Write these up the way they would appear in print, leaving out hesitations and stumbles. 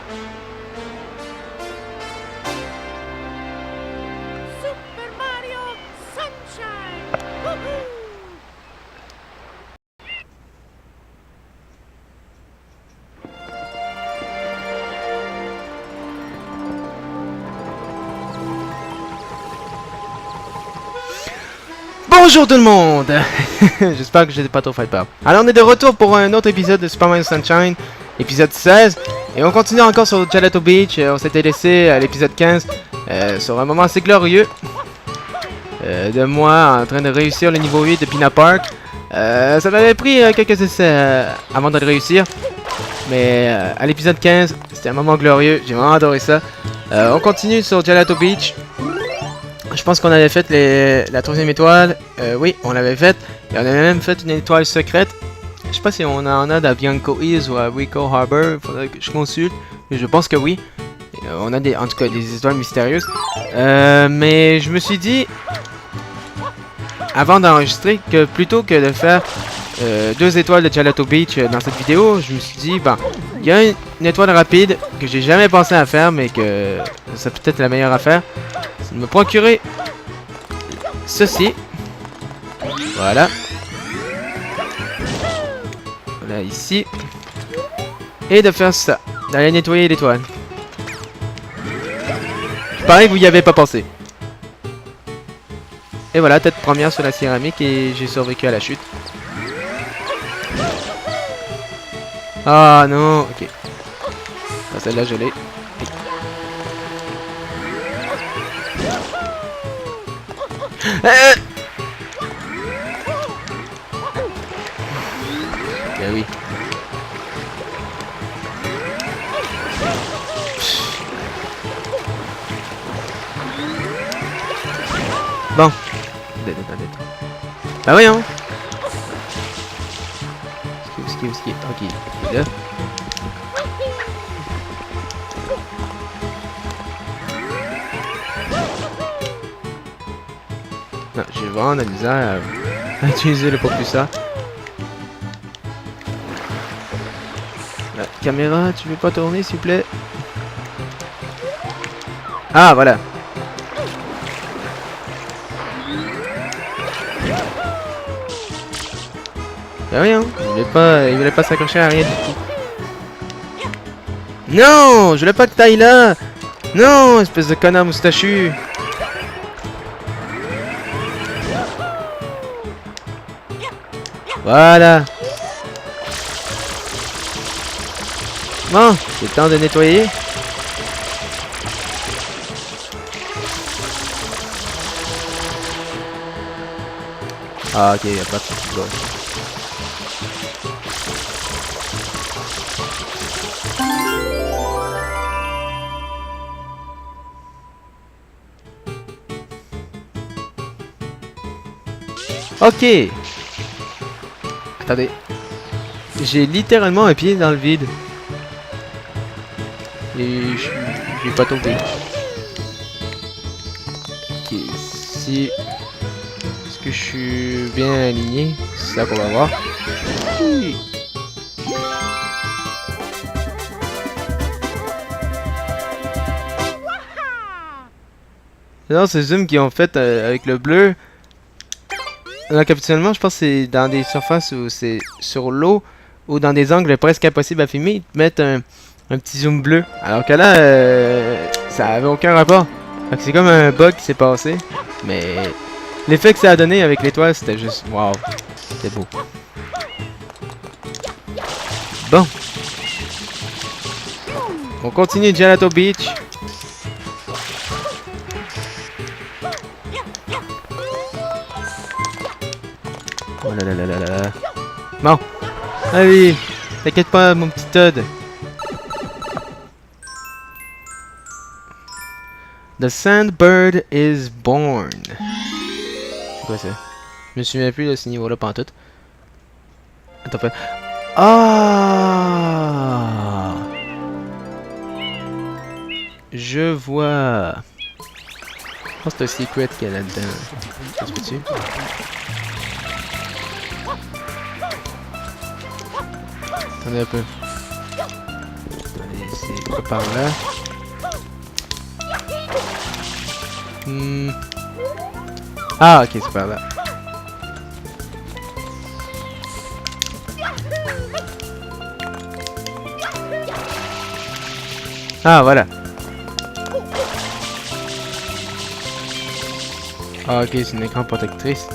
Super Mario Sunshine! Woohoo! Bonjour tout le monde. J'espère que j'étais pas trop fait peur. Alors on est de retour pour un autre épisode de Super Mario Sunshine, épisode 16. Et on continue encore sur Gelato Beach. On s'était laissé à l'épisode 15 sur un moment assez glorieux de moi en train de réussir le niveau 8 de Pinna Park. Ça m'avait pris quelques essais avant de le réussir. Mais à l'épisode 15, c'était un moment glorieux. J'ai vraiment adoré ça. On continue sur Gelato Beach. Je pense qu'on avait fait la troisième étoile. Oui, on l'avait faite. Et on avait même fait une étoile secrète. Je sais pas si on en a à Bianco Hills ou à Rico Harbor. Il faudrait que je consulte. Mais je pense que oui. On a en tout cas des étoiles mystérieuses. Mais je me suis dit, avant d'enregistrer, que plutôt que de faire 2 étoiles de Gelato Beach dans cette vidéo, je me suis dit, ben, il y a une étoile rapide que j'ai jamais pensé à faire, mais que c'est peut-être la meilleure à faire. C'est de me procurer ceci. Voilà. Voilà, ici. Et de faire ça. D'aller nettoyer l'étoile. Il paraît que vous y avez pas pensé. Et voilà, tête première sur la céramique et j'ai survécu à la chute. Ah non, ok. Ah, celle-là, je l'ai. Ben oui. Bon. Bah voyons. Skip. Ok. Là. Non, j'ai vraiment de la misère à utiliser le propulseur. La caméra, tu veux pas tourner s'il vous plaît? Ah, voilà. Ben rien, il voulait pas s'accrocher à rien du tout. Non, je voulais pas que t'ailles là. Non, espèce de connard moustachu. Voilà. Bon, c'est le temps de nettoyer. Ah ok, y'a pas de soucis. Bon. Ok. Attendez. J'ai littéralement un pied dans le vide. Et j'ai pas tombé. Ok, ici. Est-ce que je suis bien aligné? C'est ça qu'on va voir. Oui. Non, c'est Zoom qui ont fait avec le bleu. Donc habituellement, je pense que c'est dans des surfaces où c'est sur l'eau ou dans des angles presque impossibles à filmer, ils te mettent un petit zoom bleu. Alors que là, ça avait aucun rapport. Donc c'est comme un bug qui s'est passé. Mais l'effet que ça a donné avec l'étoile, c'était juste waouh, c'était beau. Bon, on continue Gelato Beach. Oh là là là là là. Bon. Allez. T'inquiète pas, mon petit Todd. The Sandbird is born. C'est quoi ça? Je me souviens plus de ce niveau-là pantoute. Attends, pas. Ah! Je vois. Je pense que c'est un secret qu'il y a là-dedans. Ça se peut-tu? Attendez un peu. c'est pas par là. Ah, ok, c'est par là. Ah, voilà. Ah, ok, c'est une écran protectrice.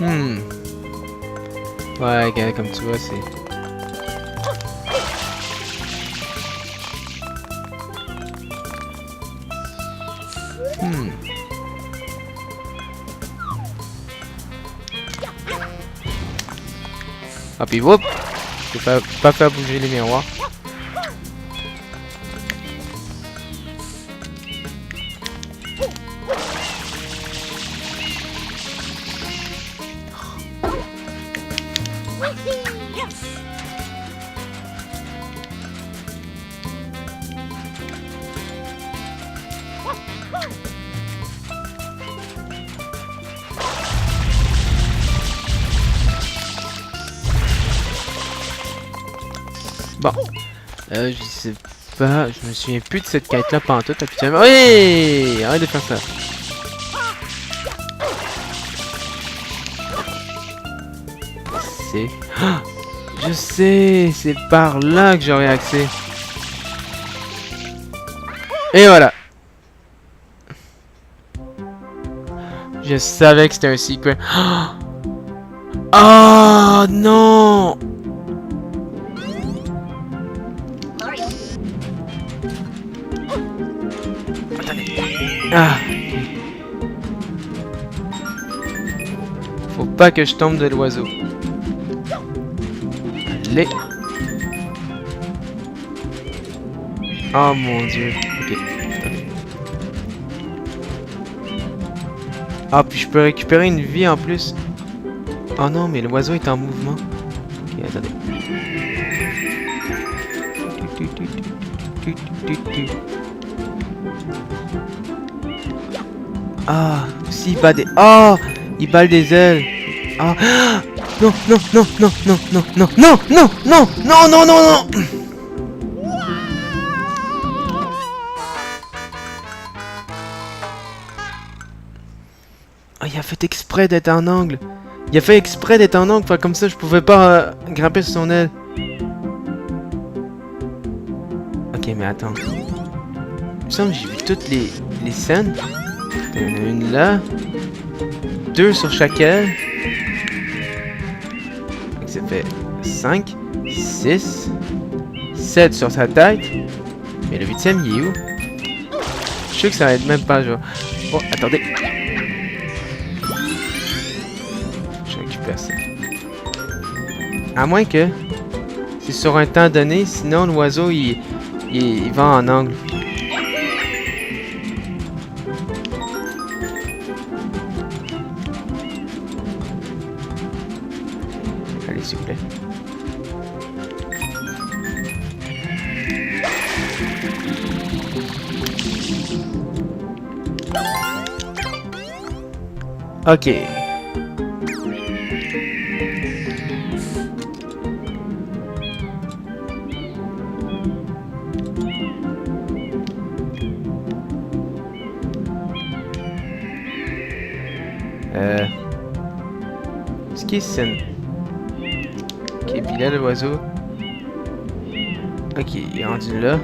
Ouais, regarde, comme tu vois, c'est... Ah, puis whoop! Je peux pas faire bouger les miroirs. Bon, je sais pas, je me souviens plus de cette quête là pantoute, habituellement. Oui, arrête de faire ça. C'est... Ah, je sais, c'est par là que j'aurai accès. Et voilà. Je savais que c'était un secret. Oh non! Ah. Faut pas que je tombe de l'oiseau. Allez. Oh mon dieu. Ok. Ah, puis je peux récupérer une vie en plus. Oh non, mais l'oiseau est en mouvement. Ok, attendez. Ah, si, il bat des... Oh, il bat des ailes. Ah, non, non, non, non, non, non, non, non, non, non, non, non, non, non. Oh, il a fait exprès d'être en angle. Il a fait exprès d'être en angle, comme ça je pouvais pas grimper sur son aile. Ok, mais attends. Il me semble que j'ai vu toutes les scènes. Il y en a une là. 2 sur chaque aile. Donc ça fait 5, 6, 7 sur sa tête. Mais le 8ème, il est où? Je sais que ça va être même pas genre. Oh, attendez. Je récupère ça. À moins que c'est sur un temps donné, sinon l'oiseau il va en angle. Allez, s'il vous plaît. Ok. Ce qui est scène. Ok, puis là l'oiseau. Ok, il est rendu là.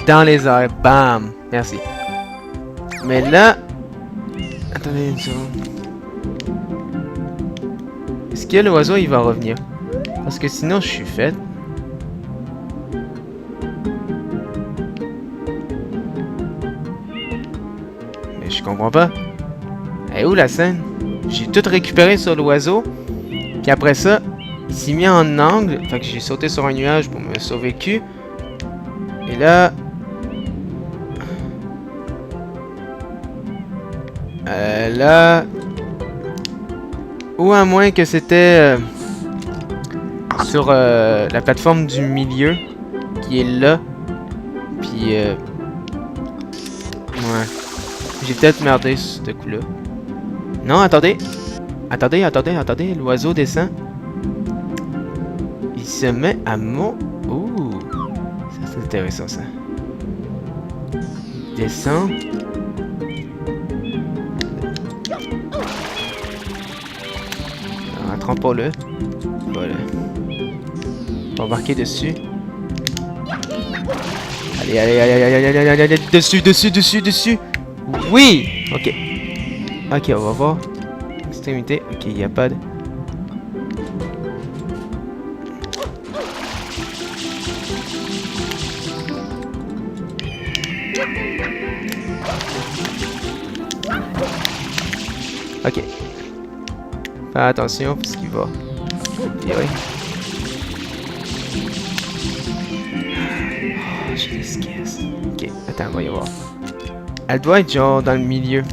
Dans les airs, bam! Merci. Mais là... Attendez une seconde. Est-ce que l'oiseau il va revenir? Parce que sinon je suis fait. Mais je comprends pas. Elle est où la scène? J'ai tout récupéré sur l'oiseau. Puis après ça, il s'est mis en angle. Fait que j'ai sauté sur un nuage pour me sauver le cul. Et là... là... Ou à moins que c'était sur la plateforme du milieu qui est là. Puis Ouais. J'ai peut-être merdé sur ce coup-là. Non, attendez. Attendez. L'oiseau descend. Il se met à mon... Ouh. Ça, c'est intéressant, ça. Il descend. Attrape-le. Voilà. On va embarquer dessus. Allez. Dessus. Oui! Ok. Ok, on va voir. Extrémité. Ok, il n'y a pas de... Ok. Fais attention parce qu'il va virer. Oh, j'ai des skills. Ok, attends, voyons voir. Elle doit être genre dans le milieu.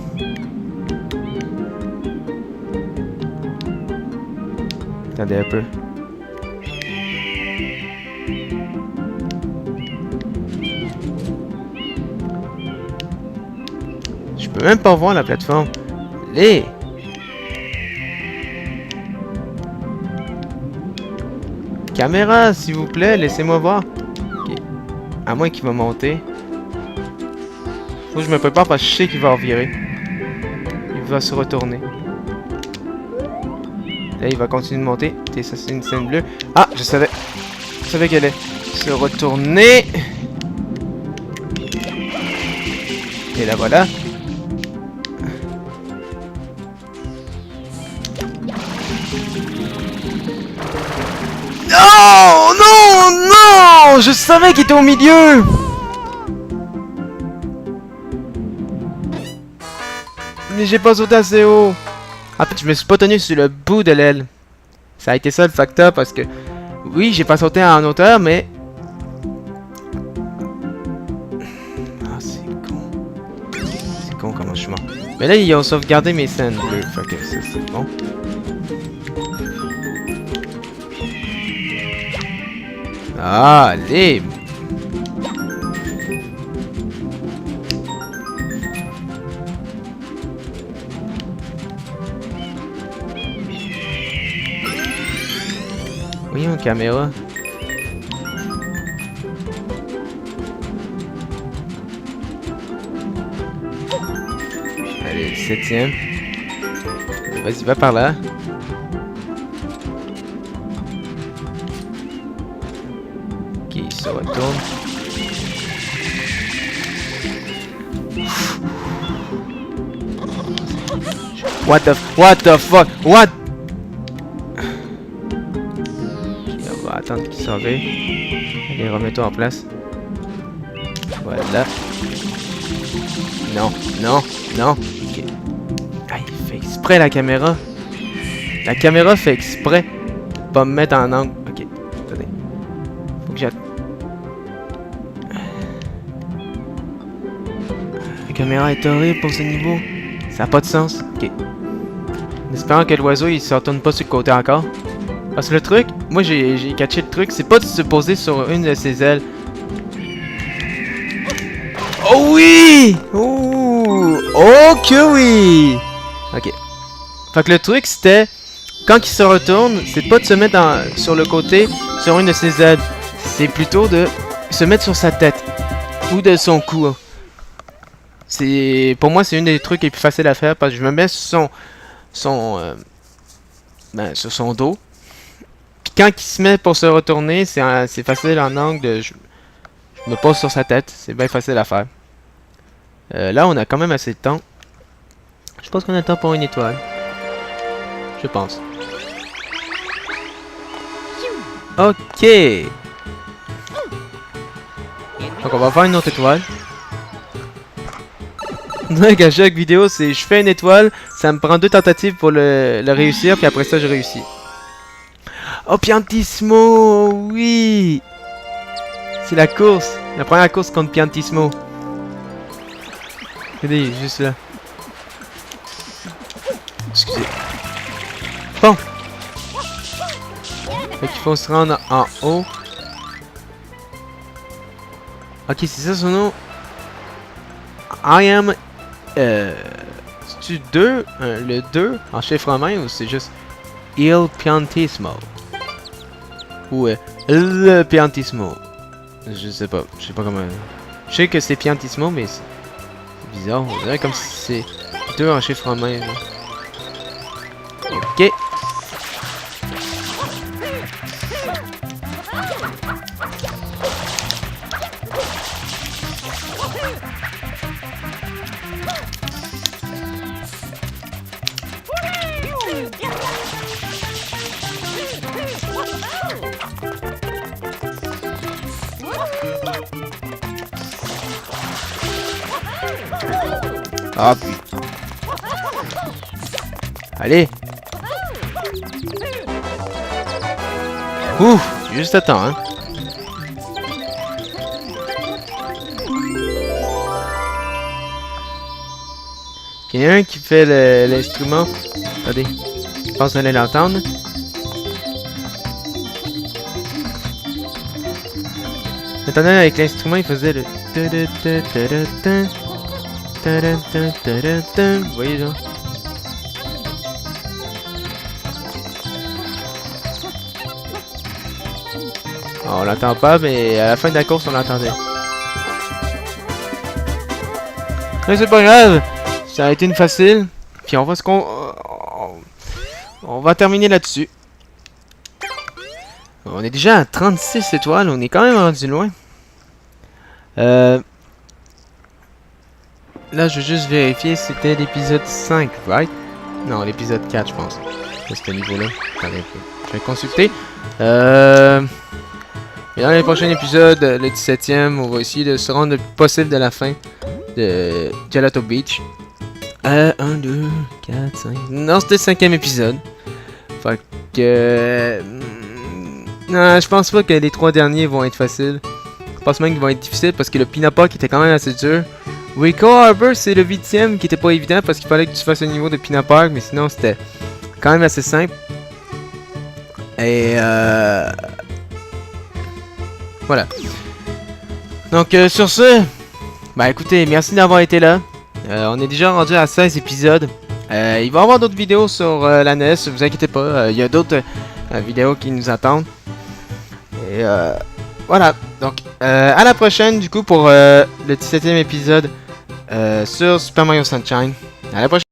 Attendez un peu. Je peux même pas voir la plateforme. Allez! Caméra, s'il vous plaît, laissez-moi voir. Ok. À moins qu'il va monter. Faut que je me prépare parce que je sais qu'il va revirer. Il va se retourner. Là, il va continuer de monter. Ok, ça c'est une scène bleue. Ah, je savais. Je savais qu'elle allait se retourner. Et là, voilà. Non! Je savais qu'il était au milieu! Mais j'ai pas sauté assez haut. En fait, je me suis pas tenu sur le bout de l'aile. Ça a été ça le facteur parce que... Oui, j'ai pas sauté en hauteur, mais... Ah, c'est con. C'est con comment je suis mort. Mais là, ils ont sauvegardé mes scènes bleues. Fait que ça, c'est bon. Ah, allez! Voyons, caméra. Allez, 7ème. Vas-y, va par là. Ok, il se retourne. What the fuck? What? On va attendre qu'il s'en aille. Allez, remets-toi en place. Voilà. Non. Ok. Ah, il fait exprès la caméra. La caméra fait exprès de pas me mettre en angle. Ok, attendez. Faut que j'attende. La caméra est horrible pour ce niveau. Ça n'a pas de sens. Ok. En espérant que l'oiseau il se retourne pas sur le côté encore. Parce que le truc, moi j'ai catché le truc, c'est pas de se poser sur une de ses ailes. Oh oui! Oh que oui! Ok. Fait que le truc c'était, quand il se retourne, c'est pas de se mettre sur le côté, sur une de ses ailes. C'est plutôt de se mettre sur sa tête. Ou de son cou. Pour moi c'est une des trucs les plus faciles à faire parce que je me mets sur sur son dos. Puis quand il se met pour se retourner, c'est facile en angle. Je me pose sur sa tête. C'est bien facile à faire. Là, on a quand même assez de temps. Je pense qu'on a le temps pour une étoile. Je pense. Ok. Donc on va faire une autre étoile. Donc à chaque vidéo, c'est je fais une étoile, ça me prend 2 tentatives pour le réussir, puis après ça, je réussis. Oh, Piantismo, oui! C'est la course, la première course contre Piantismo. Regardez, juste là. Excusez. Bon. Fait qu'il faut se rendre en haut. Ok, c'est ça son nom. I am... C'est-tu 2, le 2 en chiffre romain ou c'est juste Il Piantissimo? Ou Le Piantissimo? Je sais pas comment... Je sais que c'est Piantissimo, mais c'est bizarre. On dirait comme si c'est 2 en chiffre romain. Là. Ok. Ah puis. Allez. Ouf, juste à temps, hein. Il y en a un qui fait l'instrument. Attendez. Je pense qu'on allait l'entendre. Attendez, avec l'instrument, il faisait le... Vous voyez, genre? On l'entend pas, mais à la fin de la course, on l'entendait. Mais c'est pas grave. Ça a été une facile. Puis on va on va terminer là-dessus. On est déjà à 36 étoiles. On est quand même rendu loin. Là, je veux juste vérifier. C'était l'épisode 5, right? Non, l'épisode 4, je pense. À ce niveau-là. Attendez un peu. Je vais consulter. Et dans les prochains épisodes, le 17e, on va essayer de se rendre le plus possible de la fin de Gelato Beach. 1, 2, 4, 5... Non, c'était le 5e épisode. Fait que... non, je pense pas que les 3 derniers vont être faciles. Je pense même qu'ils vont être difficiles parce que le Pinot Park était quand même assez dur. Rico Harbor, c'est le 8e qui était pas évident parce qu'il fallait que tu fasses un niveau de Pinot Park, mais sinon c'était quand même assez simple. Et voilà. Donc sur ce, bah écoutez, merci d'avoir été là. On est déjà rendu à 16 épisodes. Il va y avoir d'autres vidéos sur la NES, vous inquiétez pas. Il y a d'autres vidéos qui nous attendent. Et voilà. Donc à la prochaine du coup pour le 17e épisode sur Super Mario Sunshine. À la prochaine.